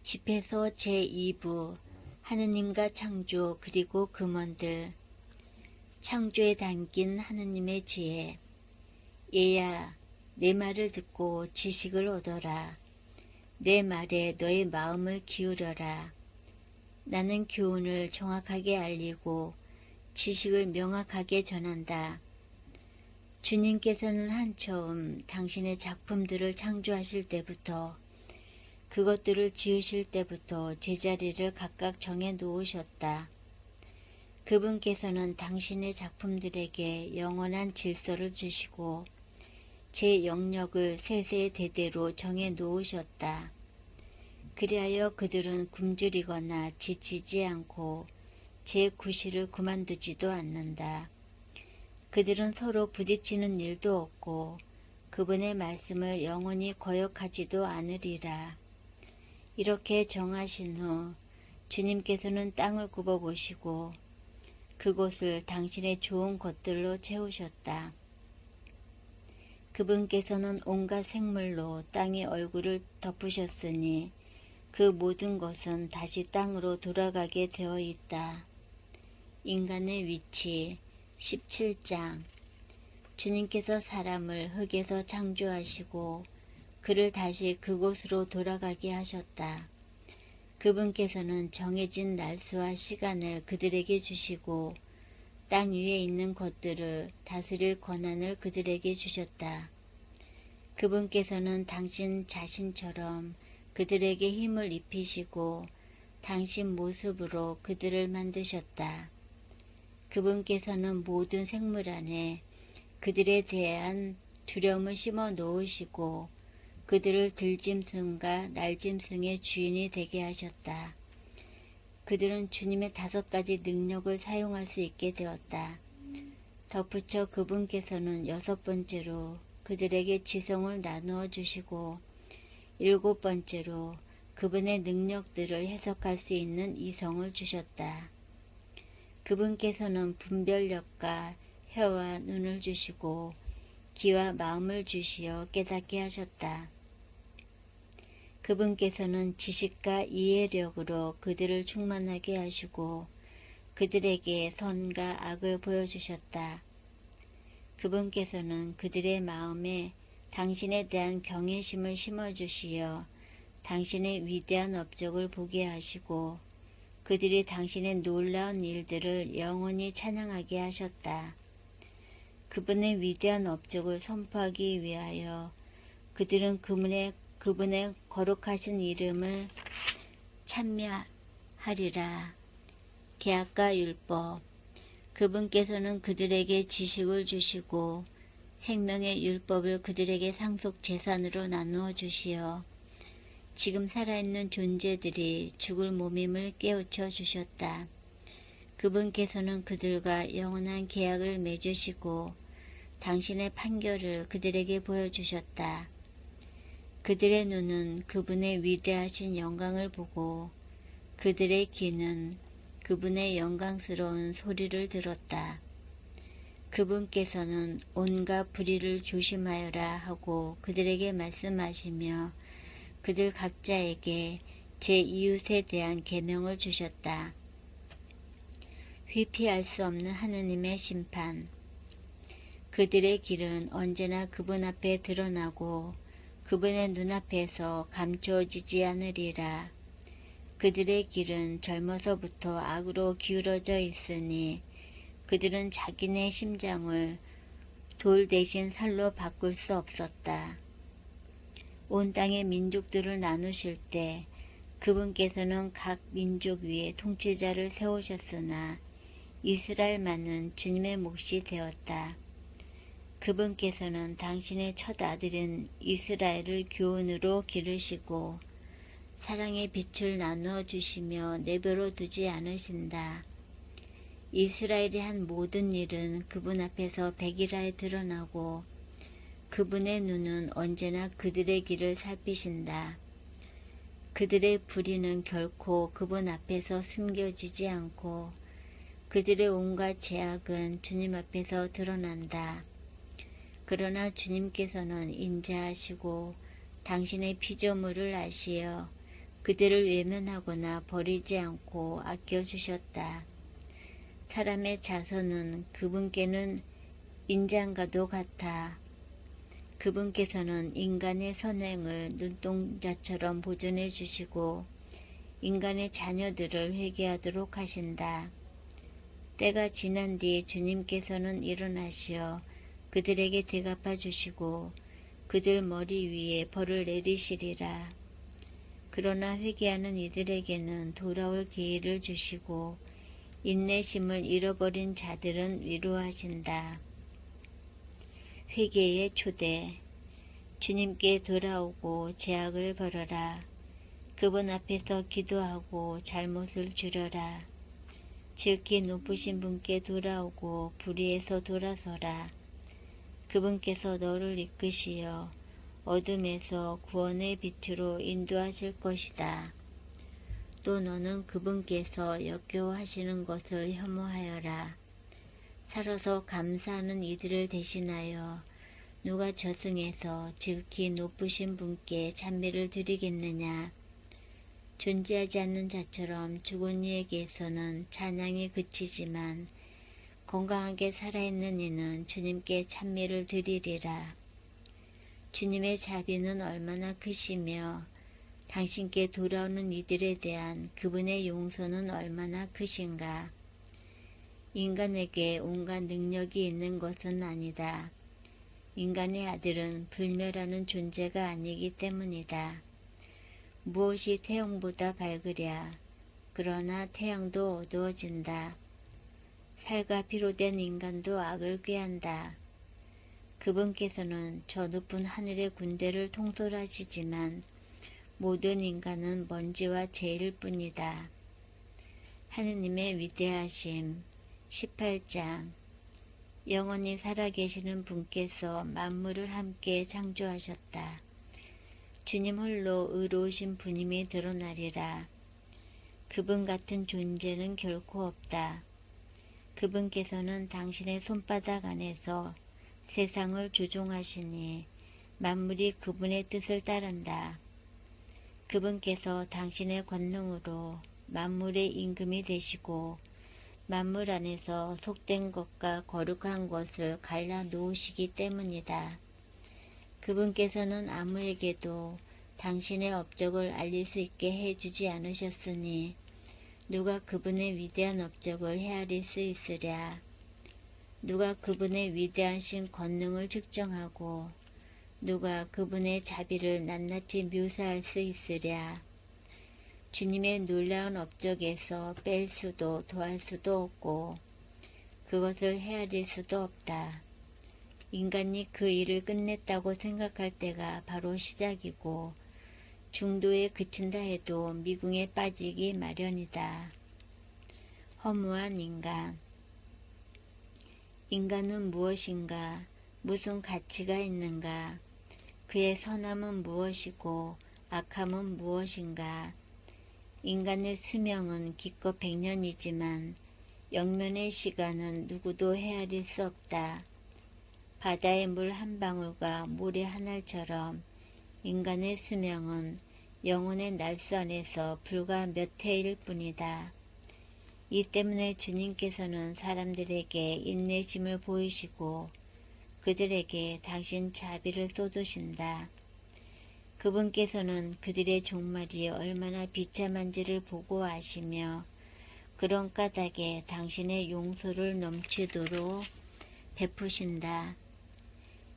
집회서 제2부 하느님과 창조 그리고 금원들. 창조에 담긴 하느님의 지혜. 얘야, 내 말을 듣고 지식을 얻어라. 내 말에 너의 마음을 기울여라. 나는 교훈을 정확하게 알리고 지식을 명확하게 전한다. 주님께서는 한처음 당신의 작품들을 창조하실 때부터, 그것들을 지으실 때부터 제자리를 각각 정해 놓으셨다. 그분께서는 당신의 작품들에게 영원한 질서를 주시고 제 영역을 세세대대로 정해 놓으셨다. 그리하여 그들은 굶주리거나 지치지 않고 제 구실을 그만두지도 않는다. 그들은 서로 부딪히는 일도 없고 그분의 말씀을 영원히 거역하지도 않으리라. 이렇게 정하신 후 주님께서는 땅을 굽어보시고 그곳을 당신의 좋은 것들로 채우셨다. 그분께서는 온갖 생물로 땅의 얼굴을 덮으셨으니 그 모든 것은 다시 땅으로 돌아가게 되어 있다. 인간의 위치 17장. 주님께서 사람을 흙에서 창조하시고 그를 다시 그곳으로 돌아가게 하셨다. 그분께서는 정해진 날수와 시간을 그들에게 주시고 땅 위에 있는 것들을 다스릴 권한을 그들에게 주셨다. 그분께서는 당신 자신처럼 그들에게 힘을 입히시고 당신 모습으로 그들을 만드셨다. 그분께서는 모든 생물 안에 그들에 대한 두려움을 심어 놓으시고 그들을 들짐승과 날짐승의 주인이 되게 하셨다. 그들은 주님의 5가지 능력을 사용할 수 있게 되었다. 덧붙여 그분께서는 6번째로 그들에게 지성을 나누어 주시고 7번째로 그분의 능력들을 해석할 수 있는 이성을 주셨다. 그분께서는 분별력과 혀와 눈을 주시고 귀와 마음을 주시어 깨닫게 하셨다. 그분께서는 지식과 이해력으로 그들을 충만하게 하시고 그들에게 선과 악을 보여주셨다. 그분께서는 그들의 마음에 당신에 대한 경외심을 심어주시어 당신의 위대한 업적을 보게 하시고 그들이 당신의 놀라운 일들을 영원히 찬양하게 하셨다. 그분의 위대한 업적을 선포하기 위하여 그들은 그분의 거룩하신 이름을 찬미하리라. 계약과 율법. 그분께서는 그들에게 지식을 주시고 생명의 율법을 그들에게 상속 재산으로 나누어 주시어 지금 살아있는 존재들이 죽을 몸임을 깨우쳐 주셨다. 그분께서는 그들과 영원한 계약을 맺으시고 당신의 판결을 그들에게 보여주셨다. 그들의 눈은 그분의 위대하신 영광을 보고 그들의 귀는 그분의 영광스러운 소리를 들었다. 그분께서는 온갖 불의를 조심하여라 하고 그들에게 말씀하시며 그들 각자에게 제 이웃에 대한 계명을 주셨다. 회피할 수 없는 하느님의 심판. 그들의 길은 언제나 그분 앞에 드러나고 그분의 눈앞에서 감추어지지 않으리라. 그들의 길은 젊어서부터 악으로 기울어져 있으니 그들은 자기네 심장을 돌 대신 살로 바꿀 수 없었다. 온 땅의 민족들을 나누실 때 그분께서는 각 민족 위에 통치자를 세우셨으나 이스라엘만은 주님의 몫이 되었다. 그분께서는 당신의 첫 아들인 이스라엘을 교훈으로 기르시고 사랑의 빛을 나누어 주시며 내버려 두지 않으신다. 이스라엘이 한 모든 일은 그분 앞에서 백일하에 드러나고 그분의 눈은 언제나 그들의 길을 살피신다. 그들의 불의는 결코 그분 앞에서 숨겨지지 않고 그들의 온갖 죄악은 주님 앞에서 드러난다. 그러나 주님께서는 인자하시고 당신의 피조물을 아시어 그들을 외면하거나 버리지 않고 아껴주셨다. 사람의 자손은 그분께는 인장과도 같아. 그분께서는 인간의 선행을 눈동자처럼 보존해 주시고 인간의 자녀들을 회개하도록 하신다. 때가 지난 뒤 주님께서는 일어나시어 그들에게 대갚아 주시고 그들 머리 위에 벌을 내리시리라. 그러나 회개하는 이들에게는 돌아올 기회를 주시고 인내심을 잃어버린 자들은 위로하신다. 회개의 초대. 주님께 돌아오고 죄악을 벌어라. 그분 앞에서 기도하고 잘못을 줄여라. 지극히 높으신 분께 돌아오고 불의에서 돌아서라. 그분께서 너를 이끄시어 어둠에서 구원의 빛으로 인도하실 것이다. 또 너는 그분께서 역겨워하시는 것을 혐오하여라. 살아서 감사하는 이들을 대신하여 누가 저승에서 지극히 높으신 분께 찬미를 드리겠느냐. 존재하지 않는 자처럼 죽은 이에게서는 찬양이 그치지만 건강하게 살아있는 이는 주님께 찬미를 드리리라. 주님의 자비는 얼마나 크시며 당신께 돌아오는 이들에 대한 그분의 용서는 얼마나 크신가. 인간에게 온갖 능력이 있는 것은 아니다. 인간의 아들은 불멸하는 존재가 아니기 때문이다. 무엇이 태양보다 밝으랴. 그러나 태양도 어두워진다. 살과 피로 된 인간도 악을 꾀한다. 그분께서는 저 높은 하늘의 군대를 통솔하시지만 모든 인간은 먼지와 재일 뿐이다. 하느님의 위대하심. 18장. 영원히 살아계시는 분께서 만물을 함께 창조하셨다. 주님 홀로 의로우신 분임이 드러나리라. 그분 같은 존재는 결코 없다. 그분께서는 당신의 손바닥 안에서 세상을 조종하시니 만물이 그분의 뜻을 따른다. 그분께서 당신의 권능으로 만물의 임금이 되시고 만물 안에서 속된 것과 거룩한 것을 갈라 놓으시기 때문이다. 그분께서는 아무에게도 당신의 업적을 알릴 수 있게 해주지 않으셨으니 누가 그분의 위대한 업적을 헤아릴 수 있으랴. 누가 그분의 위대하신 권능을 측정하고 누가 그분의 자비를 낱낱이 묘사할 수 있으랴. 주님의 놀라운 업적에서 뺄 수도 더할 수도 없고 그것을 헤아릴 수도 없다. 인간이 그 일을 끝냈다고 생각할 때가 바로 시작이고 중도에 그친다 해도 미궁에 빠지기 마련이다. 허무한 인간. 인간은 무엇인가? 무슨 가치가 있는가? 그의 선함은 무엇이고 악함은 무엇인가? 인간의 수명은 기껏 100년이지만 영면의 시간은 누구도 헤아릴 수 없다. 바다의 물 한 방울과 모래 한 알처럼 인간의 수명은 영혼의 날수 안에서 불과 몇 해일 뿐이다. 이 때문에 주님께서는 사람들에게 인내심을 보이시고 그들에게 당신 자비를 쏟으신다. 그분께서는 그들의 종말이 얼마나 비참한지를 보고 아시며 그런 까닭에 당신의 용서를 넘치도록 베푸신다.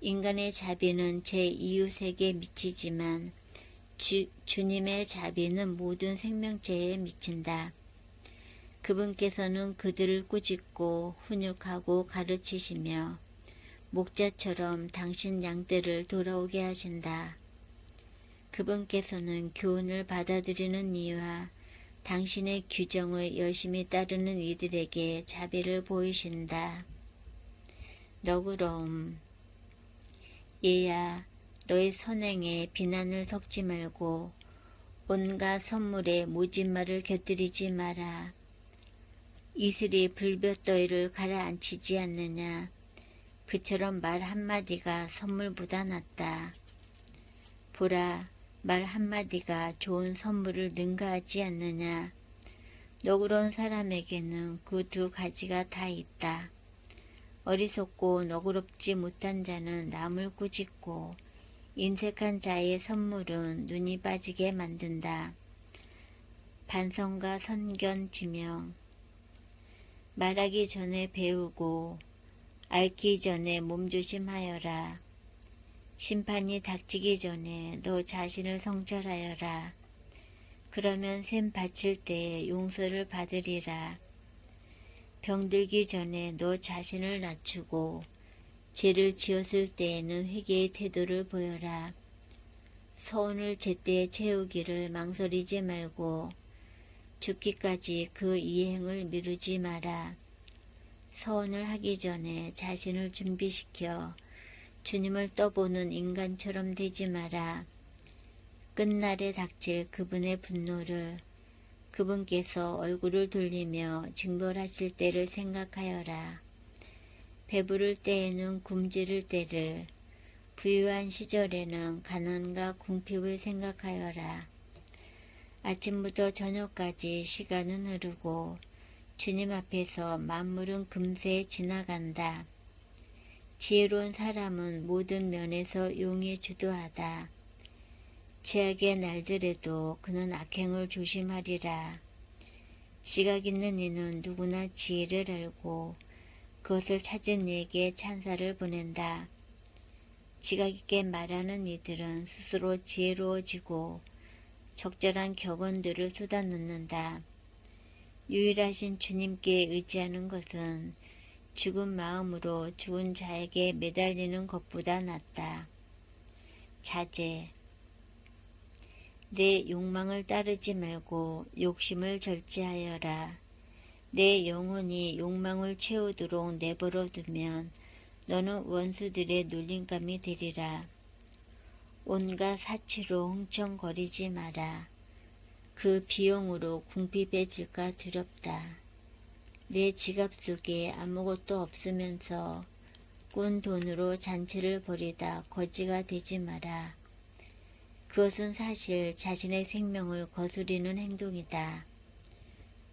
인간의 자비는 제 이웃에게 미치지만 주님의 자비는 모든 생명체에 미친다. 그분께서는 그들을 꾸짖고 훈육하고 가르치시며 목자처럼 당신 양떼를 돌아오게 하신다. 그분께서는 교훈을 받아들이는 이와 당신의 규정을 열심히 따르는 이들에게 자비를 보이신다. 너그러움. 얘야, 너의 선행에 비난을 섞지 말고 온갖 선물에 모진 말을 곁들이지 마라. 이슬이 불볕더위를 가라앉히지 않느냐. 그처럼 말 한마디가 선물보다 낫다. 보라, 말 한마디가 좋은 선물을 능가하지 않느냐. 너그러운 사람에게는 그 두 가지가 다 있다. 어리석고 너그럽지 못한 자는 남을 꾸짖고 인색한 자의 선물은 눈이 빠지게 만든다. 반성과 선견 지명. 말하기 전에 배우고 앓기 전에 몸조심하여라. 심판이 닥치기 전에 너 자신을 성찰하여라. 그러면 샘 바칠 때에 용서를 받으리라. 병들기 전에 너 자신을 낮추고 죄를 지었을 때에는 회개의 태도를 보여라. 서운을 제때에 채우기를 망설이지 말고 죽기까지 그 이행을 미루지 마라. 서원을 하기 전에 자신을 준비시켜 주님을 떠보는 인간처럼 되지 마라. 끝날에 닥칠 그분의 분노를 그분께서 얼굴을 돌리며 징벌하실 때를 생각하여라. 배부를 때에는 굶주릴 때를, 부유한 시절에는 가난과 궁핍을 생각하여라. 아침부터 저녁까지 시간은 흐르고 주님 앞에서 만물은 금세 지나간다. 지혜로운 사람은 모든 면에서 용이 주도하다. 제약의 날들에도 그는 악행을 조심하리라. 지각 있는 이는 누구나 지혜를 알고 그것을 찾은 이에게 찬사를 보낸다. 지각 있게 말하는 이들은 스스로 지혜로워지고 적절한 격언들을 쏟아놓는다. 유일하신 주님께 의지하는 것은 죽은 마음으로 죽은 자에게 매달리는 것보다 낫다. 자제. 내 욕망을 따르지 말고 욕심을 절제하여라. 내 영혼이 욕망을 채우도록 내버려 두면 너는 원수들의 놀림감이 되리라. 온갖 사치로 흥청거리지 마라. 그 비용으로 궁핍해질까 두렵다. 내 지갑 속에 아무것도 없으면서 꾼 돈으로 잔치를 벌이다 거지가 되지 마라. 그것은 사실 자신의 생명을 거스리는 행동이다.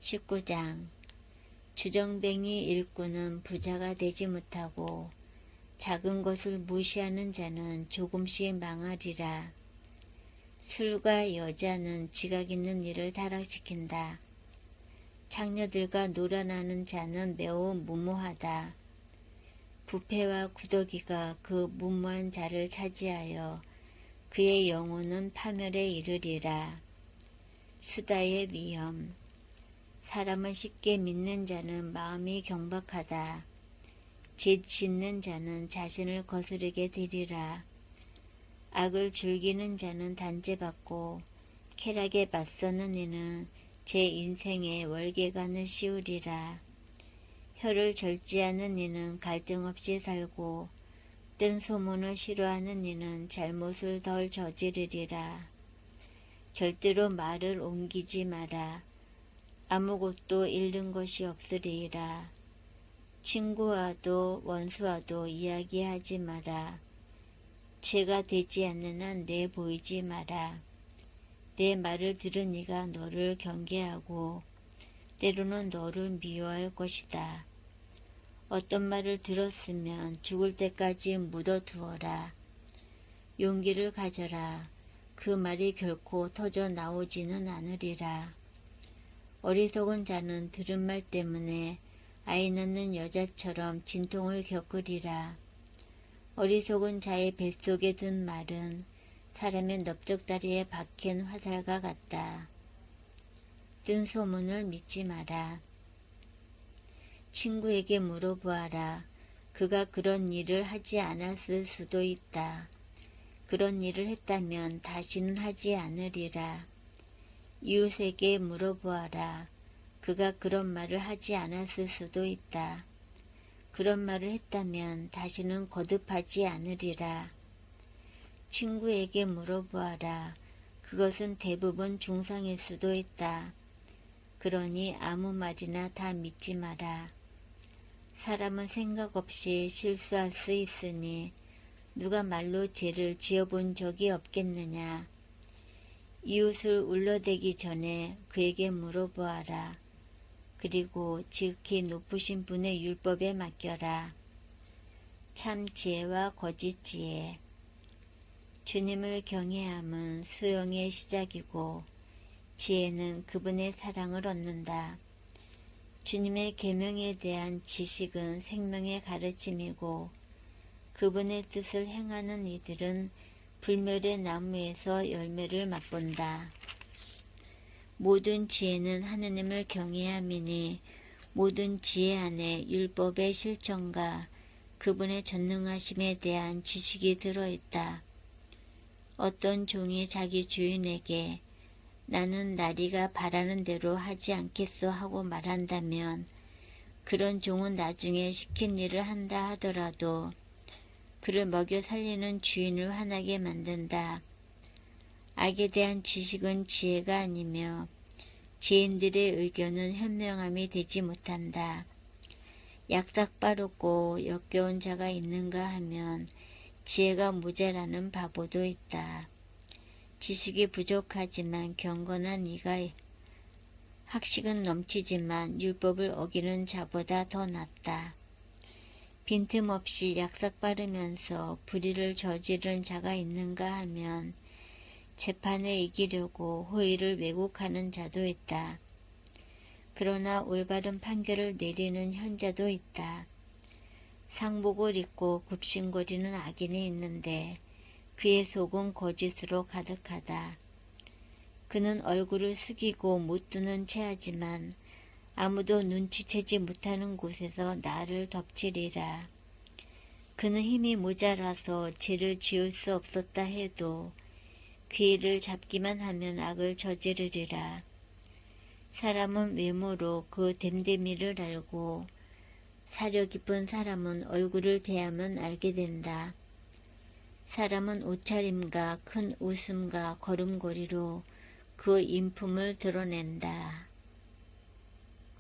19장. 주정뱅이 일꾼은 부자가 되지 못하고 작은 것을 무시하는 자는 조금씩 망하리라. 술과 여자는 지각 있는 일을 타락시킨다. 창녀들과 놀아나는 자는 매우 무모하다. 부패와 구더기가 그 무모한 자를 차지하여 그의 영혼은 파멸에 이르리라. 수다의 위험. 사람을 쉽게 믿는 자는 마음이 경박하다. 죄 짓는 자는 자신을 거스르게 되리라. 악을 즐기는 자는 단죄받고 쾌락에 맞서는 이는 제 인생에 월계관을 씌우리라. 혀를 절제하는 이는 갈등 없이 살고 뜬 소문을 싫어하는 이는 잘못을 덜 저지르리라. 절대로 말을 옮기지 마라. 아무것도 잃는 것이 없으리라. 친구와도 원수와도 이야기하지 마라. 죄가 되지 않는 한 내보이지 마라. 내 말을 들은 이가 너를 경계하고 때로는 너를 미워할 것이다. 어떤 말을 들었으면 죽을 때까지 묻어두어라. 용기를 가져라. 그 말이 결코 터져 나오지는 않으리라. 어리석은 자는 들은 말 때문에 아이 낳는 여자처럼 진통을 겪으리라. 어리석은 자의 뱃속에 든 말은 사람의 넓적다리에 박힌 화살과 같다. 뜬 소문을 믿지 마라. 친구에게 물어보아라. 그가 그런 일을 하지 않았을 수도 있다. 그런 일을 했다면 다시는 하지 않으리라. 이웃에게 물어보아라. 그가 그런 말을 하지 않았을 수도 있다. 그런 말을 했다면 다시는 거듭하지 않으리라. 친구에게 물어보아라. 그것은 대부분 중상일 수도 있다. 그러니 아무 말이나 다 믿지 마라. 사람은 생각 없이 실수할 수 있으니 누가 말로 죄를 지어본 적이 없겠느냐. 이웃을 울러대기 전에 그에게 물어보아라. 그리고 지극히 높으신 분의 율법에 맡겨라. 참 지혜와 거짓 지혜. 주님을 경외함은 수용의 시작이고 지혜는 그분의 사랑을 얻는다. 주님의 계명에 대한 지식은 생명의 가르침이고 그분의 뜻을 행하는 이들은 불멸의 나무에서 열매를 맛본다. 모든 지혜는 하느님을 경외함이니 모든 지혜 안에 율법의 실천과 그분의 전능하심에 대한 지식이 들어있다. 어떤 종이 자기 주인에게 나는 나리가 바라는 대로 하지 않겠소 하고 말한다면 그런 종은 나중에 시킨 일을 한다 하더라도 그를 먹여 살리는 주인을 화나게 만든다. 악에 대한 지식은 지혜가 아니며 지인들의 의견은 현명함이 되지 못한다. 약삭빠르고 역겨운 자가 있는가 하면 지혜가 모자라는 바보도 있다. 지식이 부족하지만 경건한 이가 학식은 넘치지만 율법을 어기는 자보다 더 낫다. 빈틈없이 약삭빠르면서 불의를 저지른 자가 있는가 하면 재판에 이기려고 호의를 왜곡하는 자도 있다. 그러나 올바른 판결을 내리는 현자도 있다. 상복을 입고 굽신거리는 악인이 있는데 그의 속은 거짓으로 가득하다. 그는 얼굴을 숙이고 못 드는 체하지만 아무도 눈치채지 못하는 곳에서 나를 덮치리라. 그는 힘이 모자라서 죄를 지을 수 없었다 해도 귀를 잡기만 하면 악을 저지르리라. 사람은 외모로 그 됨됨이를 알고 사려 깊은 사람은 얼굴을 대하면 알게 된다. 사람은 옷차림과 큰 웃음과 걸음걸이로 그 인품을 드러낸다.